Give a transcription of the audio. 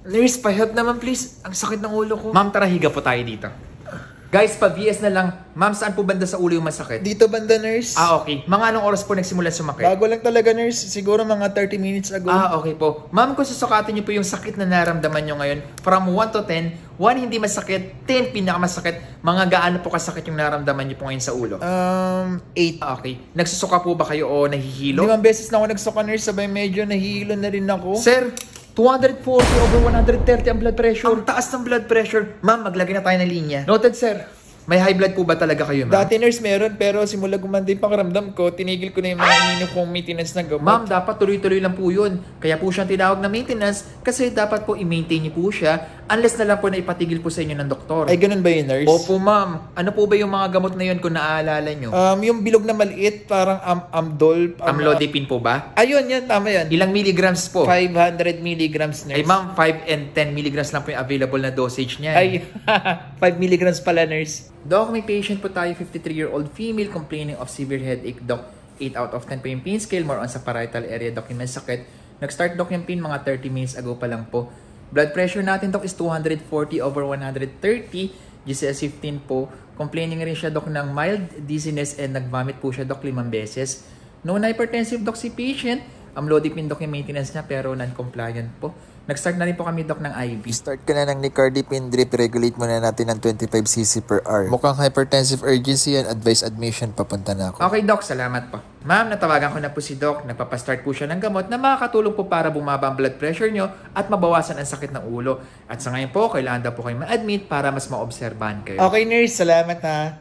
Nurse, pa-help naman please. Ang sakit ng ulo ko. Ma'am, tara higa po tayo dito. Guys, pa-VS na lang. Ma'am, saan po banda sa ulo yung masakit? Dito banda, nurse. Okay. Mga anong oras po nagsimula sumakit? Bago lang talaga, nurse. Siguro mga 30 minutes ago. Okay po. Ma'am, kung susukatin niyo po yung sakit na naramdaman niyo ngayon, from 1 to 10, 1 hindi masakit, 10 pinakamasakit, mga gaano po kasakit yung naramdaman niyo po ngayon sa ulo? 8. Okay. Nagsusuka po ba kayo o nahihilo? 5 beses na ako nagsuka, nurse. Sabay medyo nahihilo na rin ako. Sir, 240 over 130 ang blood pressure. Ang taas ng blood pressure. Ma'am, maglagay na tayo ng linya. Noted, sir. May high blood po ba talaga kayo, ma'am? Dati, nurse, meron. Pero simula gumanda yung pakiramdam ko, tinigil ko na yung mga ininom kong maintenance na gamot. Ma'am, dapat tuloy-tuloy lang po yun. Kaya po siyang tinawag na maintenance kasi dapat po i-maintain niyo po siya unless na lang po na ipatigil po sa inyo ng doktor. Ay, ganun ba yun, nurse? Opo, ma'am. Ano po ba yung mga gamot na yun kung naaalala nyo? Yung bilog na maliit, parang Amdol. Amlodipine po ba? Ayun, yan. Tama yan. Ilang milligrams po? 500 milligrams, nurse. Ay ma'am, 5 and 10 milligrams lang po yung available na dosage niya. Ay, 5 milligrams pala, nurse. Doc, may patient po tayo, 53-year-old female complaining of severe headache. Doc, 8 out of 10 po yung pain scale, more on sa parietal area. Doc, yung may sakit. Nag-start, Doc, yung pain mga 30 minutes ago pa lang po. Blood pressure natin, Doc, is 240 over 130. GCS 15 po. Complaining rin siya, Doc, ng mild dizziness and nag-vomit po siya, Doc, 5 beses. Known hypertensive, Doc, si patient. Amlodipine, Doc, yung maintenance niya pero non-compliant po. Nag-start na rin po kami, Doc, ng IV. Start ka na ng nicardipine drip. Regulate muna natin ng 25cc per hour. Mukhang hypertensive urgency and advice admission. Papunta na ako. Okay, Doc. Salamat po. Ma'am, natawagan ko na po si Doc. Nagpapastart po siya ng gamot na makakatulong po para bumaba ang blood pressure nyo at mabawasan ang sakit ng ulo. At sa ngayon po, kailangan daw po kayo ma-admit para mas maobserbahan kayo. Okay, nurse. Salamat, ha.